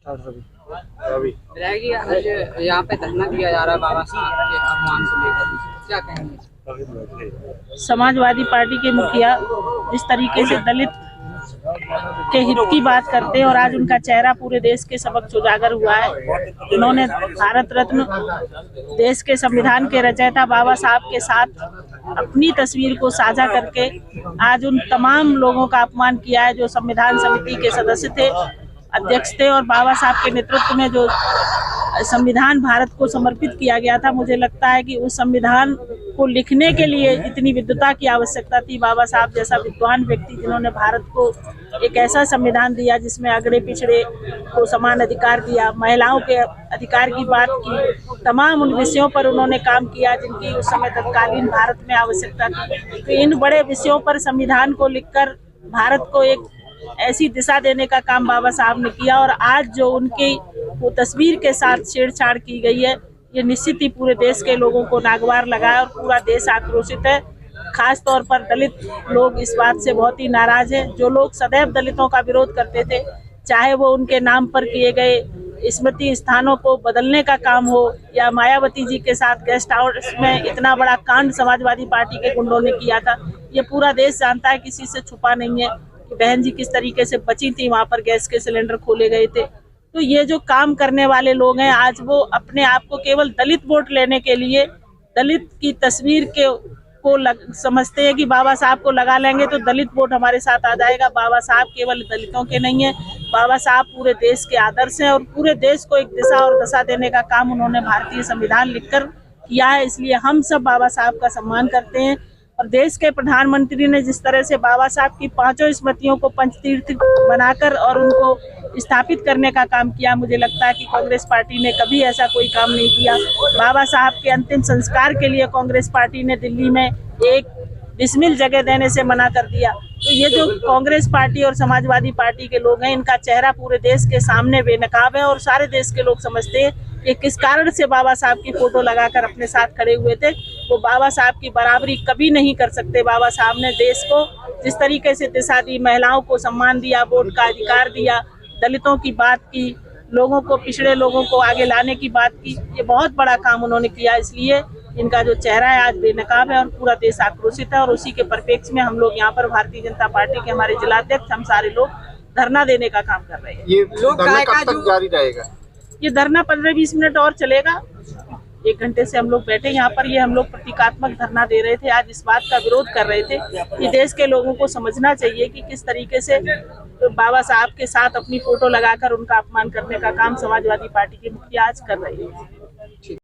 रवि रहेगी। आज यहाँ पे धरना दिया जा रहा है बाबा साहब के अपमान को लेकर, क्या कहेंगे? समाजवादी पार्टी के मुखिया जिस तरीके से दलित के हित की बात करते हैं और आज उनका चेहरा पूरे देश के समक्ष उजागर हुआ है। उन्होंने भारत रत्न देश के संविधान के रचयिता बाबा साहब के साथ अपनी तस्वीर को साझा करके आज उन तमाम लोगों का अपमान किया है जो संविधान समिति के सदस्य थे, अध्यक्ष थे और बाबा साहब के नेतृत्व में जो संविधान भारत को समर्पित किया गया था। मुझे लगता है कि उस संविधान को लिखने के लिए इतनी विद्वता की आवश्यकता थी। बाबा साहब जैसा विद्वान व्यक्ति जिन्होंने भारत को एक ऐसा संविधान दिया जिसमें अगड़े पिछड़े को समान अधिकार दिया, महिलाओं के अधिकार की बात की, तमाम उन विषयों पर उन्होंने काम किया जिनकी उस समय तत्कालीन भारत में आवश्यकता थी। तो इन बड़े विषयों पर संविधान को लिखकर भारत को एक ऐसी दिशा देने का काम बाबा साहब ने किया और आज जो उनकी वो तस्वीर के साथ छेड़छाड़ की गई है, ये निश्चित ही पूरे देश के लोगों को नागवार लगा है और पूरा देश आक्रोशित है। खास तौर पर दलित लोग इस बात से बहुत ही नाराज हैं। जो लोग सदैव दलितों का विरोध करते थे, चाहे वो उनके नाम पर किए गए स्मृति स्थानों को बदलने का काम हो या मायावती जी के साथ गेस्ट हाउस में इतना बड़ा कांड समाजवादी पार्टी के गुंडों ने किया था, ये पूरा देश जानता है, किसी से छुपा नहीं है कि बहन जी किस तरीके से बची थी, वहां पर गैस के सिलेंडर खोले गए थे। तो ये जो काम करने वाले लोग हैं आज वो अपने आप को केवल दलित वोट लेने के लिए दलित की तस्वीर समझते हैं कि बाबा साहब को लगा लेंगे तो दलित वोट हमारे साथ आ जाएगा। बाबा साहब केवल दलितों के नहीं है, बाबा साहब पूरे देश के आदर्श हैं और पूरे देश को एक दिशा और दशा देने का काम उन्होंने भारतीय संविधान लिखकर किया है। इसलिए हम सब बाबा साहब का सम्मान करते हैं और देश के प्रधानमंत्री ने जिस तरह से बाबा साहब की 5 स्मृतियों को पंचतीर्थ बनाकर और उनको स्थापित करने का काम किया, मुझे लगता है कि कांग्रेस पार्टी ने कभी ऐसा कोई काम नहीं किया। बाबा साहब के अंतिम संस्कार के लिए कांग्रेस पार्टी ने दिल्ली में एक डिसमिल जगह देने से मना कर दिया। तो ये जो कांग्रेस पार्टी और समाजवादी पार्टी के लोग हैं, इनका चेहरा पूरे देश के सामने बेनकाब है और सारे देश के लोग समझते हैं कि किस कारण से बाबा साहब की फोटो लगाकर अपने साथ खड़े हुए थे। वो बाबा साहब की बराबरी कभी नहीं कर सकते। बाबा साहब ने देश को जिस तरीके से दिशा दी, महिलाओं को सम्मान दिया, वोट का अधिकार दिया, दलितों की बात की, लोगों को, पिछड़े लोगों को आगे लाने की बात की, ये बहुत बड़ा काम उन्होंने किया। इसलिए इनका जो चेहरा है आज बेनकाब है और पूरा देश आक्रोशित है और उसी के परिप्रेक्ष्य में हम लोग यहाँ पर भारतीय जनता पार्टी के हमारे जिलाध्यक्ष हम सारे लोग धरना देने का काम कर रहे हैं। ये धरना कब तक जारी रहेगा? ये धरना 15-20 मिनट और चलेगा। 1 घंटे से हम लोग बैठे यहाँ पर। ये हम लोग प्रतीकात्मक धरना दे रहे थे, आज इस बात का विरोध कर रहे थे कि देश के लोगों को समझना चाहिए कि किस तरीके से बाबा साहब के साथ अपनी फोटो लगाकर उनका अपमान करने का काम समाजवादी पार्टी के मुखिया आज कर रहे हैं।